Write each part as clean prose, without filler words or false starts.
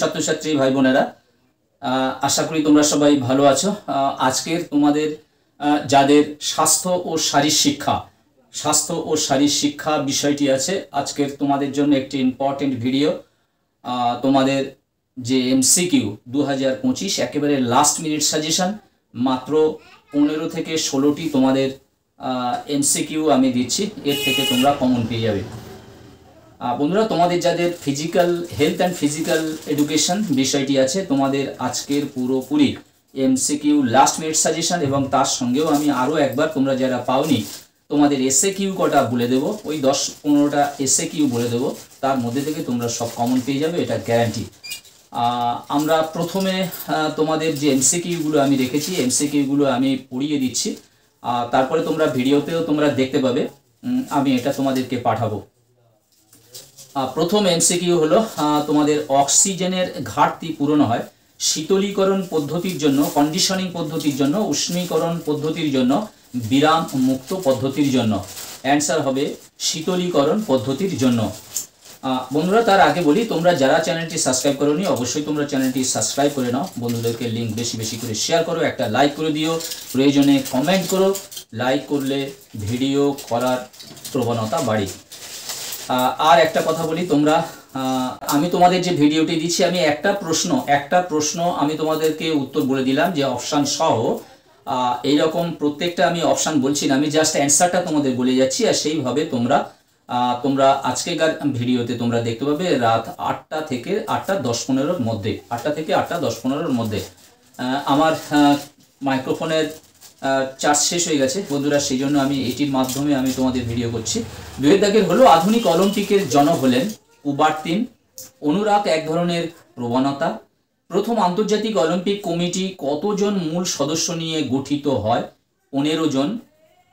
ছাত্রছাত্রী ভাই বোনেরা, আশা করি তোমরা সবাই ভালো আছো। আজকের তোমাদের যাদের স্বাস্থ্য ও শারীর শিক্ষা বিষয়টি আছে, আজকের তোমাদের জন্য একটি ইম্পর্টেন্ট ভিডিও। তোমাদের যে এমসিকিউ 2025 একেবারে লাস্ট মিনিট সাজেশন, মাত্র 15 থেকে 16টি তোমাদের এমসিকিউ আমি দিচ্ছি, এর থেকে তোমরা কমন পেয়ে যাবে। বন্ধুরা, তোমাদের যাদের physical health and physical education বিষয়টি আছে, তোমাদের আজকের পুরোপুরি এমসিকিউ লাস্ট মিনিট সাজেশন, এবং তার সঙ্গেও আমি আরও একবার তোমরা যারা পাওনি তোমাদের এসএ কিউ কটা বলে দেবো, ওই 10-15টা এসএ কিউ বলে দেবো, তার মধ্যে থেকে তোমরা সব কমন পেয়ে যাবে, এটা গ্যারান্টি। আমরা প্রথমে তোমাদের যে এমসিকিউগুলো আমি রেখেছি, এমসিকিউগুলো আমি পড়িয়ে দিচ্ছি, তারপরে তোমরা ভিডিওতেও তোমরা দেখতে পাবে, আমি এটা তোমাদেরকে পাঠাবো। প্রথম এমসিকিউ হলো, তোমাদের অক্সিজেনের ঘাটতি পূরণ হয় শীতলীকরণ পদ্ধতির জন্য, কন্ডিশনিং পদ্ধতির জন্য, উষ্ণীকরণ পদ্ধতির জন্য, বিরাম মুক্ত পদ্ধতির জন্য। অ্যান্সার হবে শীতলীকরণ পদ্ধতির জন্য। বন্ধুরা, তার আগে বলি, তোমরা যারা চ্যানেলটি সাবস্ক্রাইব করোনি অবশ্যই তোমরা চ্যানেলটি সাবস্ক্রাইব করে নাও, বন্ধুদেরকে লিঙ্ক বেশি বেশি করে শেয়ার করো, একটা লাইক করে দিও, প্রয়োজনে কমেন্ট করো। লাইক করলে ভিডিও করার প্রবণতা বাড়ে। আর একটা কথা বলি, তোমরা আমি তোমাদের যে ভিডিওটি দিচ্ছি, আমি একটা প্রশ্ন আমি তোমাদেরকে উত্তর বলে দিলাম, যে অপশান সহ এইরকম প্রত্যেকটা আমি অপশান বলছি না, আমি জাস্ট অ্যান্সারটা তোমাদের বলে যাচ্ছি। আর সেইভাবে তোমরা আজকেকার ভিডিওতে তোমরা দেখতে পাবে রাত 8টা থেকে 8:10-15 মধ্যে, 8টা থেকে 8:10-15 মধ্যে। আমার মাইক্রোফোনের চার্জ শেষ হয়ে গেছে বন্ধুরা, সেই জন্য আমি এটির মাধ্যমে আমি তোমাদের ভিডিও করছি। দুয়ের দাগের হলো, আধুনিক অলিম্পিকের জনক হলেন কুবার্তিন। অনুরাগ এক ধরনের প্রবণতা। প্রথম আন্তর্জাতিক অলিম্পিক কমিটি কতজন মূল সদস্য নিয়ে গঠিত হয়? 15 জন।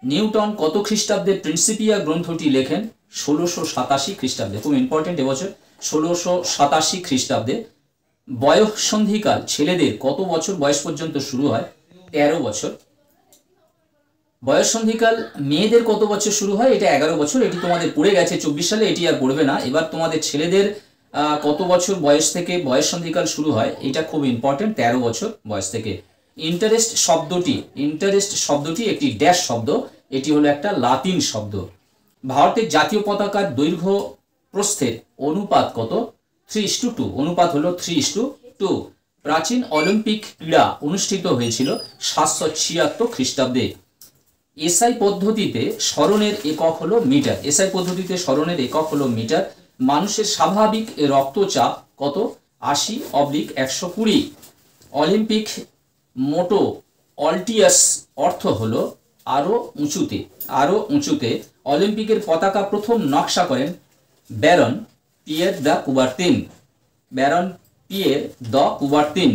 নিউটন কত খ্রিস্টাব্দে প্রিন্সিপিয়া গ্রন্থটি লেখেন? 1687 খ্রিস্টাব্দে। খুব ইম্পর্টেন্ট এবছর, 1687 খ্রিস্টাব্দে। বয়ঃসন্ধিকাল ছেলেদের কত বছর বয়স পর্যন্ত শুরু হয়? 13 বছর। বয়ঃসন্ধিকাল মেয়েদের কত বছর শুরু হয়? এটা 11 বছর। এটি তোমাদের পড়ে গেছে 24 সালে, এটি আর পড়বে না। এবার তোমাদের ছেলেদের কত বছর বয়স থেকে বয়ঃসন্ধিকাল শুরু হয়, এটা খুব ইম্পর্টেন্ট, 13 বছর বয়স থেকে। ইন্টারেস্ট শব্দটি একটি ড্যাশ শব্দ, এটি হলো একটা লাতিন শব্দ। ভারতের জাতীয় পতাকার দৈর্ঘ্য প্রস্থের অনুপাত কত? 3:2। অনুপাত হলো 3:2। প্রাচীন অলিম্পিক ক্রীড়া অনুষ্ঠিত হয়েছিল 776 খ্রিস্টাব্দে। এসআই পদ্ধতিতে স্মরণের একক হলো মিটার। মানুষের স্বাভাবিক রক্তচাপ কত? 80/120। অলিম্পিক মোটো অল্টিয়াস অর্থ হলো আরো উঁচুতে। অলিম্পিকের পতাকা প্রথম নকশা করেন ব্যারন পিয়ের দ্য কুবার্তিন।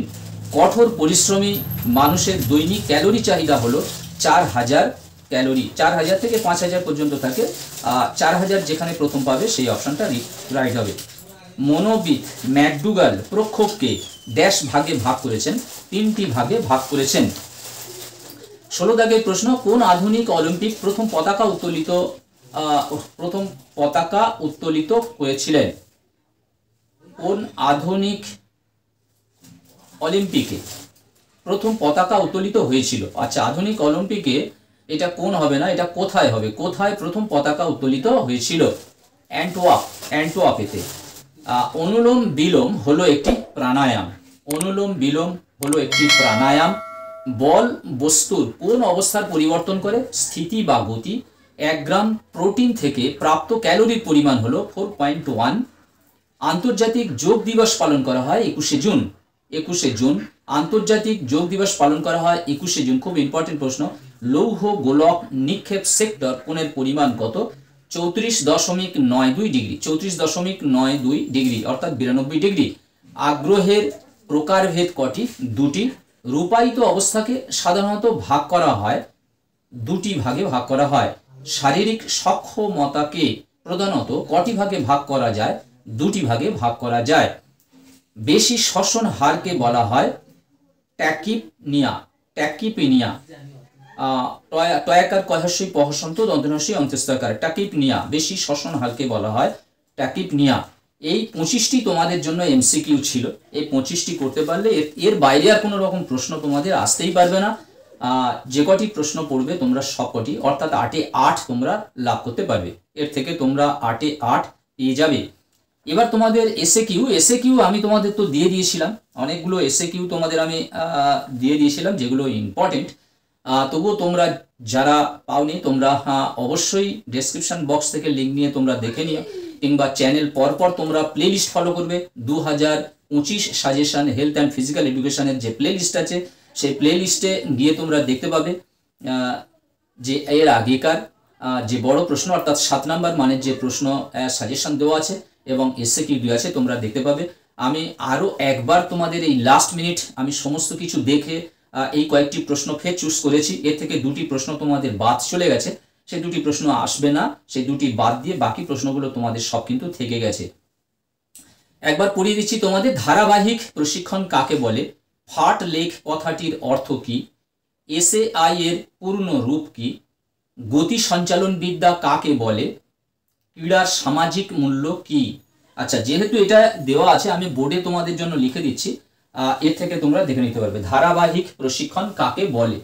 কঠোর পরিশ্রমী মানুষের দৈনিক ক্যালোরি চাহিদা হলো 4000 ক্যালোরি। 4000 থেকে 5000 পর্যন্ত থাকে। 4000 যেখানে প্রথম পাবে সেই অপশনটা রাইট হবে। মনোবিদ ম্যাকডুগাল প্রক্ষোভকে ড্যাশ ভাগে ভাগ করেছেন? 3টি ভাগে ভাগ করেছেন। 16 দাগের প্রশ্ন, কোন আধুনিক অলিম্পিক প্রথম পতাকা উত্তোলিত করেছিলেন? কোন আধুনিক অলিম্পিকে প্রথম পতাকা উত্তোলিত হয়েছিল? আচ্ছা, আধুনিক অলিম্পিকে এটা কোন হবে না, এটা কোথায় হবে? কোথায় প্রথম পতাকা উত্তোলিত হয়েছিল? অ্যান্টওয়ার্পেতে। অনুলোম বিলোম হলো একটি প্রাণায়াম। বল বস্তুর কোন অবস্থার পরিবর্তন করে? স্থিতি বা গতি। 1 গ্রাম প্রোটিন থেকে প্রাপ্ত ক্যালোরির পরিমাণ হলো 4.1। আন্তর্জাতিক যোগ দিবস পালন করা হয় 21শে জুন। আন্তর্জাতিক যোগ দিবস পালন করা হয় 21শে জুন। খুব ইম্পর্টেন্ট প্রশ্ন। লৌহ গোলক নিক্ষেপ সেক্টর কোণের পরিমাণ কত? 34.92 ডিগ্রি। 34.92 ডিগ্রি অর্থাৎ 92 ডিগ্রি। আগ্রহের প্রকারভেদ কটি? 2টি। রূপায়িত অবস্থাকে সাধারণত ভাগ করা হয় 2টি ভাগে ভাগ করা হয়। শারীরিক সক্ষমতাকে প্রধানত কটি ভাগে ভাগ করা যায়? 2টি ভাগে ভাগ করা যায়। বেশি শ্বসন হারকে বলা হয় ট্যাকিপিনিয়া। টয়াকার কয়হস্যই পহসন্ত দন্তনস্যই অন্ত্যস্তকার। ট্যাকিপনিয়া। বেশি শ্বসন হারকে বলা হয় ট্যাকিপনিয়া। এই 25টি তোমাদের জন্য এমসিকিউ ছিল। এই 25টি করতে পারলে এর বাইরে আর কোনো রকম প্রশ্ন তোমাদের আসতেই পারবে না। যে কটি প্রশ্ন পড়বে তোমরা সবকটি, অর্থাৎ 8-এ 8 তোমরা লাভ করতে পারবে। এর থেকে তোমরা 8-এ 8 পেয়ে যাবে। এবার তোমাদের এসএকিউ আমি তোমাদের তো দিয়ে দিয়েছিলাম, অনেকগুলো এসএকিউ তোমাদের আমি দিয়ে দিয়েছিলাম যেগুলো ইম্পর্টেন্ট। তবুও তোমরা যারা পাওনি তোমরা অবশ্যই ডেসক্রিপশন বক্স থেকে লিঙ্ক নিয়ে তোমরা দেখে নিও, কিংবা চ্যানেল পরপর তোমরা প্লেলিস্ট ফলো করবে। 2025 সাজেশন হেলথ অ্যান্ড ফিজিক্যাল এডুকেশনের যে প্লেলিস্ট আছে সেই প্লেলিস্টে গিয়ে তোমরা দেখতে পাবে যে এর আগেকার যে বড় প্রশ্ন অর্থাৎ 7 নাম্বার মানের যে প্রশ্ন সাজেশন দেওয়া আছে এবং এসএকিউ দেওয়া আছে তোমরা দেখতে পাবে। আমি আরও একবার তোমাদের এই লাস্ট মিনিট আমি সমস্ত কিছু দেখে এই কয়েকটি প্রশ্ন ফের চুজ করেছি। এর থেকে 2টি প্রশ্ন তোমাদের বাদ চলে গেছে, সেই 2টি প্রশ্ন আসবে না, সেই 2টি বাদ দিয়ে বাকি প্রশ্নগুলো তোমাদের সব কিন্তু থেকে গেছে। একবার পড়িয়ে দিচ্ছি তোমাদের। ধারাবাহিক প্রশিক্ষণ কাকে বলে? ফাট লেখ কথাটির অর্থ কি? এসএআই এর পূর্ণ রূপ কি? গতি সঞ্চালন বিদ্যা কাকে বলে? ক্রীড়ার সামাজিক মূল্য কি? আচ্ছা, যেহেতু এটা দেওয়া আছে আমি বোর্ডে তোমাদের জন্য লিখে দিচ্ছি, এর থেকে তোমরা দেখে নিতে পারবে। ধারাবাহিক প্রশিক্ষণ কাকে বলে?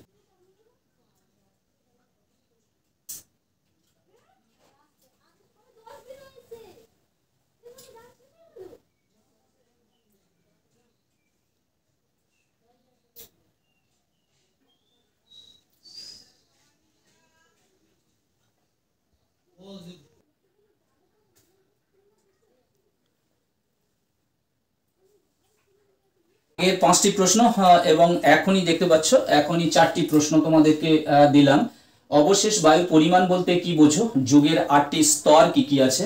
এর 5টি প্রশ্ন এবং এখনই দেখতে পাচ্ছ এখনই 4টি প্রশ্ন তোমাদেরকে দিলাম। অবশেষ বায়ু পরিমাণ বলতে কি বোঝো? যুগের 8টি স্তর কি কি আছে?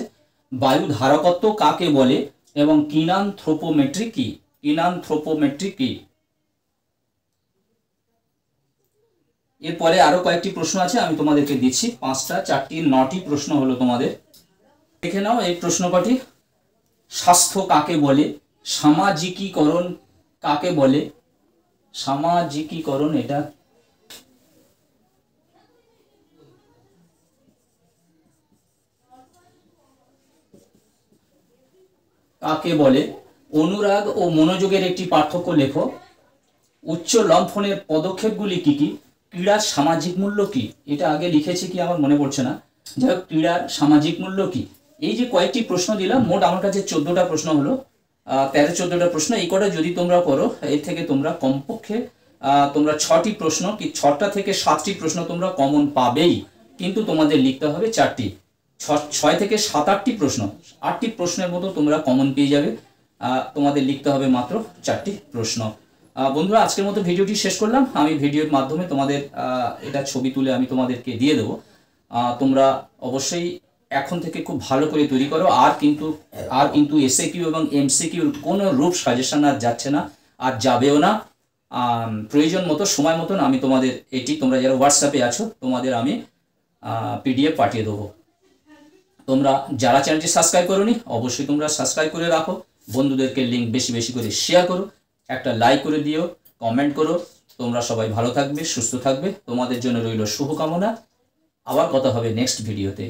বায়ু ধারকত্ব কাকে বলে? এবং কিনানথ্রোপোমেট্রি কি? কিনানথ্রোপোমেট্রি কি? এরপরে আরো কয়েকটি প্রশ্ন আছে আমি তোমাদেরকে দিচ্ছি। 5টা 4টি 9টি প্রশ্ন হলো তোমাদের। দেখে নাও এই প্রশ্ন কটি। স্বাস্থ্য কাকে বলে? সামাজিকীকরণ কাকে বলে? সামাজিকীকরণ এটা কাকে বলে? অনুরাগ ও মনোযোগের একটি পার্থক্য লেখো। উচ্চ লম্ফনের পদক্ষেপগুলি কি কি? ক্রীড়ার সামাজিক মূল্য কি? এটা আগে লিখেছি কি আমার মনে পড়ছে না। যাই হোক, ক্রীড়ার সামাজিক মূল্য কি? এই যে কয়েকটি প্রশ্ন দিলাম, মোট আমার কাছে 14টা প্রশ্ন হলো। 13-14টা প্রশ্ন। এই কটা যদি তোমরা করো এর থেকে তোমরা কমপক্ষে তোমরা 6টি প্রশ্ন কি 6টা থেকে 7টি প্রশ্ন তোমরা কমন পাবেই, কিন্তু তোমাদের লিখতে হবে 4টি। 6 থেকে 7-8টি প্রশ্ন, 8টি প্রশ্নের মতো তোমরা কমন পেয়ে যাবে। তোমাদের লিখতে হবে মাত্র 4টি প্রশ্ন। বন্ধুরা, আজকের মতো ভিডিওটি শেষ করলাম। আমি ভিডিওর মাধ্যমে তোমাদের এটা ছবি তুলে আমি তোমাদেরকে দিয়ে দেবো। তোমরা অবশ্যই এখন থেকে খুব ভালো করে তৈরি করো। আর কিন্তু এসএকিউ এবং এমসিকিউর কোনো রূপ সাজেশন আর যাচ্ছে না, আর যাবেও না। প্রয়োজন মতো সময় মতন আমি তোমাদের এটি, তোমরা যারা হোয়াটসঅ্যাপে আছো তোমাদের আমি পিডিএফ পাঠিয়ে দেবো। তোমরা যারা চ্যানেলটি সাবস্ক্রাইব করোনি অবশ্যই তোমরা সাবস্ক্রাইব করে রাখো। বন্ধুদেরকে লিঙ্ক বেশি বেশি করে শেয়ার করো, একটা লাইক করে দিও, কমেন্ট করো। তোমরা সবাই ভালো থাকবে, সুস্থ থাকবে। তোমাদের জন্য রইল শুভকামনা। আবার কথা হবে নেক্সট ভিডিওতে।